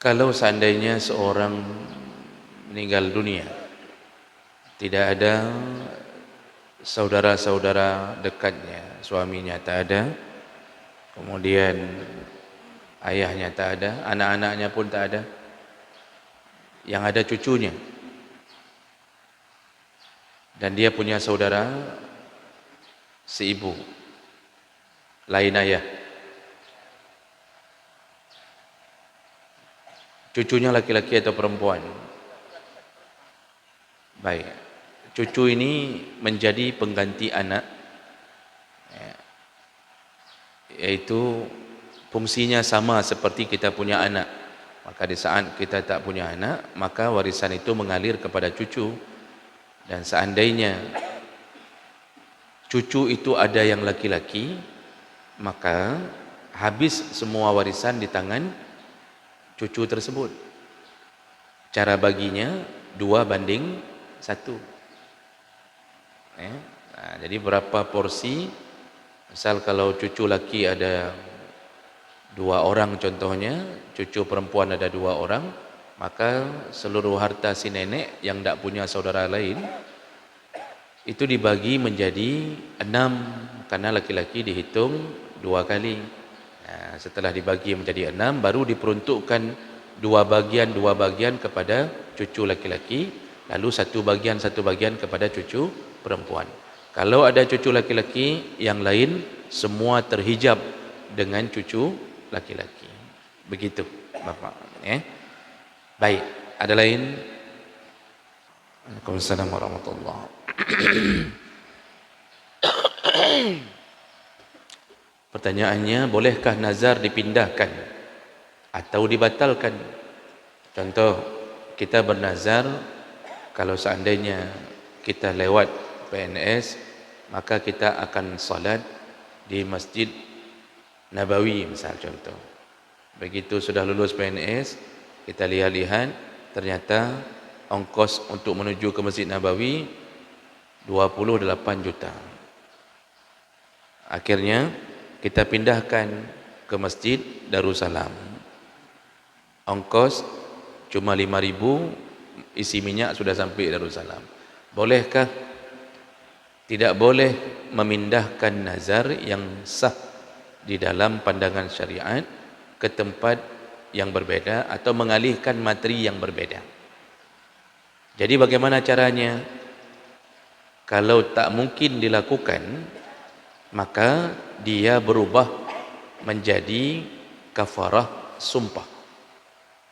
Kalau seandainya seorang meninggal dunia, tidak ada saudara-saudara dekatnya, suaminya tak ada, kemudian ayahnya tak ada, anak-anaknya pun tak ada, yang ada cucunya, dan dia punya saudara seibu, lain ayah. Cucunya laki-laki atau perempuan? Baik, cucu ini menjadi pengganti anak, yaitu fungsinya sama seperti kita punya anak. Maka di saat kita tak punya anak, maka warisan itu mengalir kepada cucu. Dan seandainya cucu itu ada yang laki-laki, maka habis semua warisan di tangan cucu tersebut. Cara baginya 2:1. Jadi berapa porsi? Misal kalau cucu laki ada 2 orang contohnya, cucu perempuan ada 2 orang, maka seluruh harta si nenek yang tak punya saudara lain itu dibagi menjadi 6, karena laki-laki dihitung 2 kali. Setelah dibagi menjadi 6, baru diperuntukkan 2 bagian kepada cucu laki-laki, lalu 1 bagian kepada cucu perempuan. Kalau ada cucu laki-laki, yang lain semua terhijab dengan cucu laki-laki. Begitu Bapak. Baik, ada lain? Waalaikumsalam warahmatullahi wabarakatuh. Pertanyaannya, bolehkah nazar dipindahkan atau dibatalkan? Contoh, kita bernazar kalau seandainya kita lewat PNS, maka kita akan salat di Masjid Nabawi misal contoh. Begitu sudah lulus PNS, kita lihat-lihat, ternyata ongkos untuk menuju ke Masjid Nabawi 28 juta. Akhirnya kita pindahkan ke Masjid Darussalam. Ongkos cuma 5.000, isi minyak sudah sampai Darussalam. Bolehkah? Tidak boleh memindahkan nazar yang sah di dalam pandangan syariat ke tempat yang berbeda atau mengalihkan materi yang berbeda. Jadi bagaimana caranya? Kalau tak mungkin dilakukan, maka dia berubah menjadi kafarah sumpah.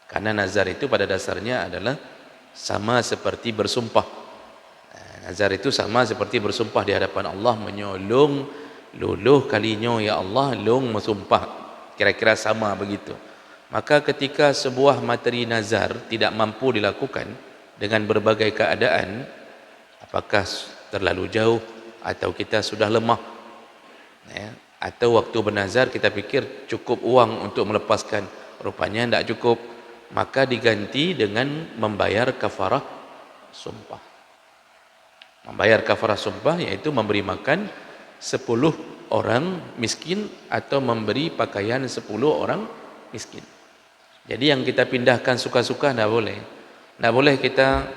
Karena nazar itu pada dasarnya adalah sama seperti bersumpah. Nazar itu sama seperti bersumpah di hadapan Allah, menyolong luluh kalinya ya Allah, long bersumpah. Kira-kira sama begitu. Maka ketika sebuah materi nazar tidak mampu dilakukan dengan berbagai keadaan, apakah terlalu jauh atau kita sudah lemah, atau waktu bernazar kita pikir cukup uang untuk melepaskan, rupanya tidak cukup, maka diganti dengan membayar kafarah sumpah. Membayar kafarah sumpah yaitu memberi makan 10 orang miskin atau memberi pakaian 10 orang miskin. Jadi yang kita pindahkan suka-suka tidak boleh. Tidak boleh kita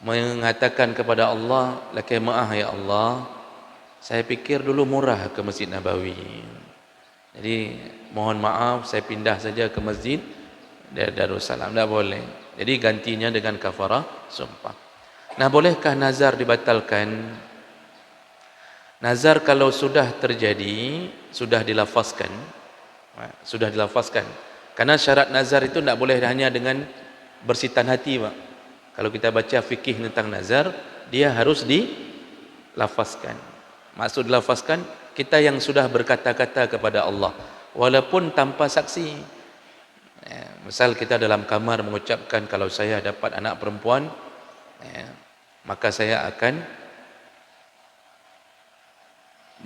mengatakan kepada Allah, lakai ma'ah ya Allah, saya pikir dulu murah ke Masjid Nabawi, jadi mohon maaf saya pindah saja ke Masjid Darussalam. Tidak boleh. Jadi gantinya dengan kafarah sumpah. Nah, bolehkah nazar dibatalkan? Nazar kalau sudah terjadi, sudah dilafazkan, karena syarat nazar itu tidak boleh hanya dengan bersitan hati, Pak. Kalau kita baca fikih tentang nazar, dia harus dilafazkan. Maksud dilafazkan, kita yang sudah berkata-kata kepada Allah walaupun tanpa saksi. Misal kita dalam kamar mengucapkan, kalau saya dapat anak perempuan, maka saya akan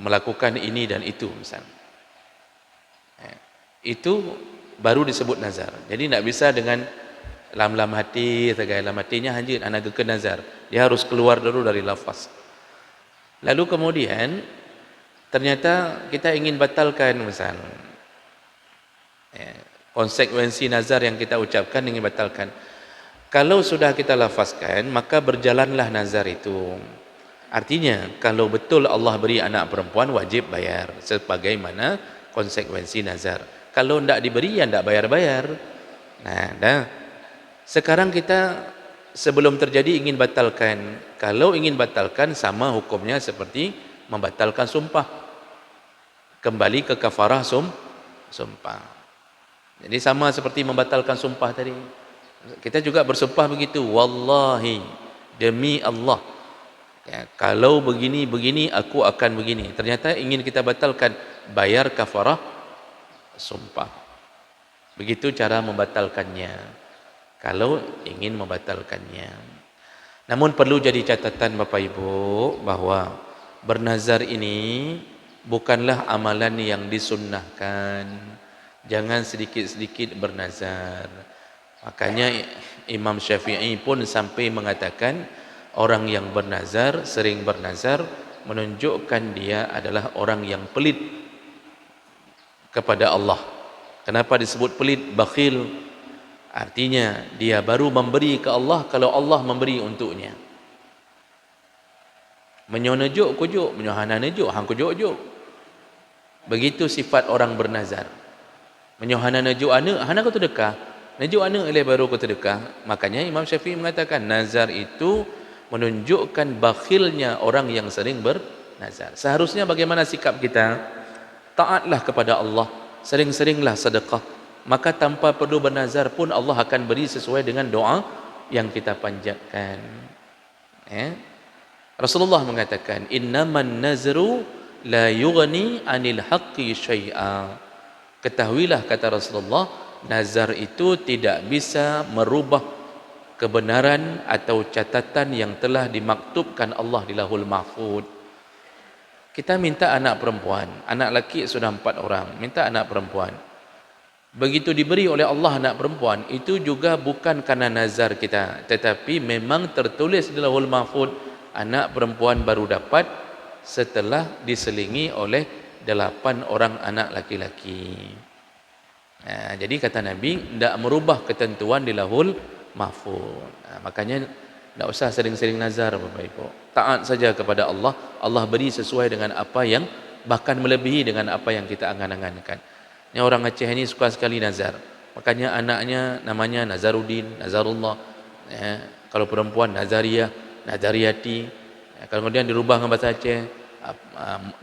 melakukan ini dan itu misal. Itu baru disebut nazar. Jadi tidak bisa dengan lam-lam hati, dalam hatinya hanya anak ke nazar. Dia harus keluar dulu dari lafaz. Lalu kemudian ternyata kita ingin batalkan misal, Konsekuensi nazar yang kita ucapkan ingin batalkan. Kalau sudah kita lafazkan, maka berjalanlah nazar itu. Artinya, kalau betul Allah beri anak perempuan, wajib bayar. Sebagaimana konsekuensi nazar. Kalau tidak diberi, ya tidak bayar-bayar. Nah, dah. Sekarang kita sebelum terjadi ingin batalkan. Kalau ingin batalkan, sama hukumnya seperti membatalkan sumpah. Kembali ke kafarah sumpah. Jadi sama seperti membatalkan sumpah tadi. Kita juga bersumpah begitu. Wallahi, demi Allah. Ya, kalau begini aku akan begini. Ternyata ingin kita batalkan, bayar kafarah sumpah. Begitu cara membatalkannya. Kalau ingin membatalkannya. Namun perlu jadi catatan Bapak Ibu bahwa bernazar ini bukanlah amalan yang disunnahkan. Jangan sedikit-sedikit bernazar. Makanya Imam Syafi'i pun sampai mengatakan orang yang bernazar, sering bernazar, menunjukkan dia adalah orang yang pelit kepada Allah. Kenapa disebut pelit? Bakhil. Artinya dia baru memberi ke Allah kalau Allah memberi untuknya. Menyonejuk kujuk, menyohana nejuk, hang kujuk-juk. Begitu sifat orang bernazar. Menyohana nejuk ana, hana kau sedekah. Nejuk ana oleh baru kau sedekah. Makanya Imam Syafi'i mengatakan nazar itu menunjukkan bakhilnya orang yang sering bernazar. Seharusnya bagaimana sikap kita? Taatlah kepada Allah, sering-seringlah sedekah. Maka tanpa perlu bernazar pun Allah akan beri sesuai dengan doa yang kita panjatkan. Rasulullah mengatakan, innaman nazru la yughni anil haqqi syai'a. Ketahuilah, kata Rasulullah, nazar itu tidak bisa merubah kebenaran atau catatan yang telah dimaktubkan Allah di Lauhul Mahfuz. Kita minta anak perempuan, anak laki sudah 4 orang, minta anak perempuan. Begitu diberi oleh Allah anak perempuan, itu juga bukan karena nazar kita, tetapi memang tertulis di Lauhul Mahfuz, anak perempuan baru dapat setelah diselingi oleh 8 orang anak laki-laki. Nah, jadi kata Nabi, tidak merubah ketentuan di Lauhul Mahfuz. Makanya tidak usah sering-sering nazar Bapak Ibu. Taat saja kepada Allah. Allah beri sesuai dengan apa yang, bahkan melebihi dengan apa yang kita angan-angankan. Ini orang Aceh ini suka sekali nazar. Makanya anaknya namanya Nazaruddin, Nazarullah. Kalau perempuan Nazariyah, Nazariyati. Kalau kemudian dirubah dengan bahasa Aceh,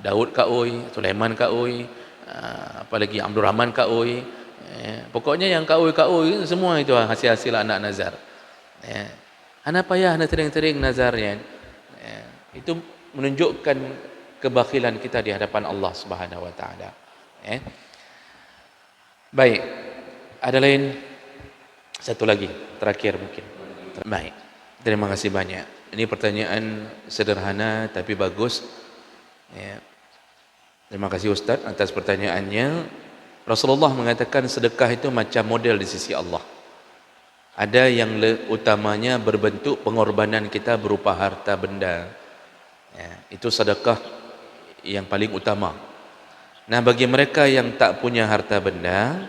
Daud Kaoi, Sulaiman Kaoi, apalagi Abdul Rahman Kaoi. Pokoknya yang Kaoi semua itu hasil-hasil anak nazar. Hana payah, hana sering-sering nazarnya. Itu menunjukkan kebakhilan kita di hadapan Allah Subhanahu wa taala. Baik. Ada lain? Satu lagi, terakhir mungkin. Baik. Terima kasih banyak. Ini pertanyaan sederhana tapi bagus. Terima kasih Ustaz atas pertanyaannya. Rasulullah mengatakan sedekah itu macam model di sisi Allah. Ada yang utamanya berbentuk pengorbanan kita berupa harta benda. Itu sedekah yang paling utama. Nah, bagi mereka yang tak punya harta benda,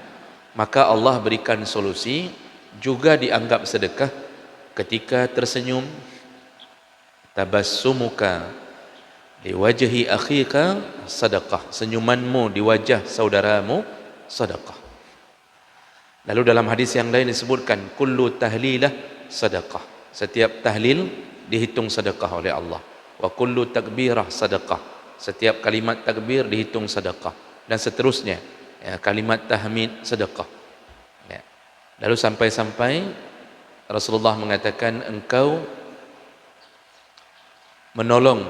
maka Allah berikan solusi, juga dianggap sedekah ketika tersenyum. Tabassumuka di wajhi akhika sedekah. Senyumanmu di wajah saudaramu sedekah. Lalu dalam hadis yang lain disebutkan kullu tahlilah sedekah. Setiap tahlil dihitung sedekah oleh Allah. Wa kullu takbirah sedekah. Setiap kalimat takbir dihitung sedekah, dan seterusnya. Kalimat tahmid sedekah. Lalu sampai-sampai Rasulullah mengatakan, engkau menolong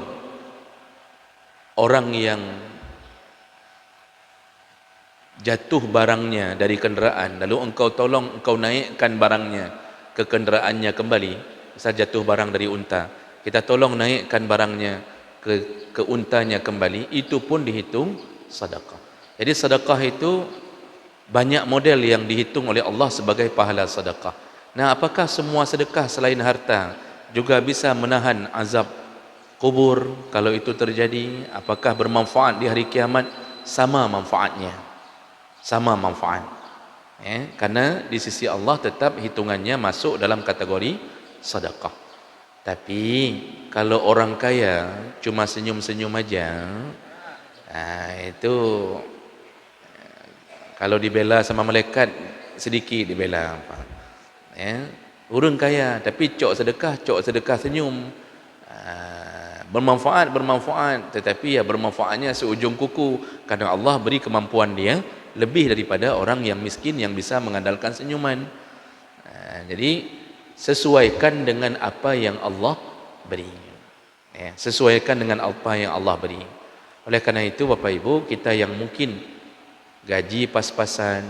orang yang jatuh barangnya dari kenderaan, lalu engkau tolong, engkau naikkan barangnya ke kenderaannya kembali. Misal jatuh barang dari unta, kita tolong naikkan barangnya ke untanya kembali, itu pun dihitung sedekah. Jadi sedekah itu banyak model yang dihitung oleh Allah sebagai pahala sedekah. Nah, apakah semua sedekah selain harta juga bisa menahan azab kubur kalau itu terjadi? Apakah bermanfaat di hari kiamat? Sama manfaatnya. Sama manfaat. Karena di sisi Allah tetap hitungannya masuk dalam kategori sedekah. Tapi kalau orang kaya cuma senyum-senyum aja, itu kalau dibela sama malaikat sedikit dibela apa. Orang kaya tapi cok sedekah senyum. Bermanfaat tetapi bermanfaatnya seujung kuku, kadang Allah beri kemampuan dia lebih daripada orang yang miskin yang bisa mengandalkan senyuman. Jadi sesuaikan dengan apa yang Allah beri. Sesuaikan dengan apa yang Allah beri. Oleh karena itu Bapak Ibu, kita yang mungkin gaji pas-pasan,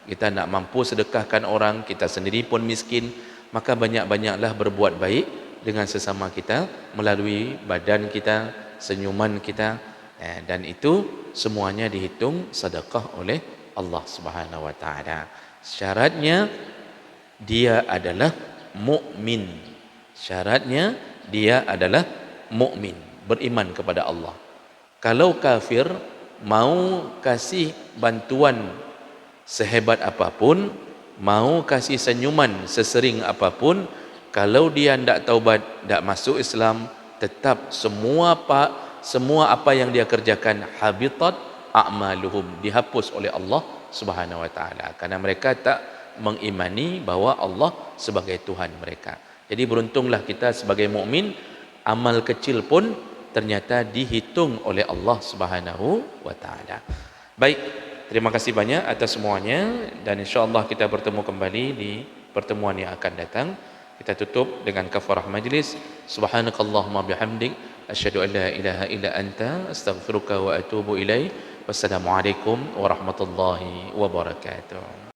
kita nak mampu sedekahkan orang, kita sendiri pun miskin, maka banyak-banyaklah berbuat baik dengan sesama kita melalui badan kita, senyuman kita, dan itu semuanya dihitung sedekah oleh Allah Subhanahu wa taala. Syaratnya dia adalah mukmin. Syaratnya dia adalah mukmin, beriman kepada Allah. Kalau kafir mau kasih bantuan sehebat apapun, mau kasih senyuman sesering apapun, kalau dia tidak taubat, tidak masuk Islam, tetap semua apa yang dia kerjakan habitat a'maluhum, dihapus oleh Allah Subhanahu wa taala, karena mereka tak mengimani bahwa Allah sebagai Tuhan mereka. Jadi beruntunglah kita sebagai mukmin, amal kecil pun ternyata dihitung oleh Allah Subhanahu wa taala. Baik, terima kasih banyak atas semuanya, dan insya-Allah kita bertemu kembali di pertemuan yang akan datang. Kita tutup dengan kafarah majlis. Subhanakallahumma bihamdik, asyhadu an la ilaha illa anta, astaghfiruka wa atubu ilaik. Wassalamualaikum warahmatullahi wabarakatuh.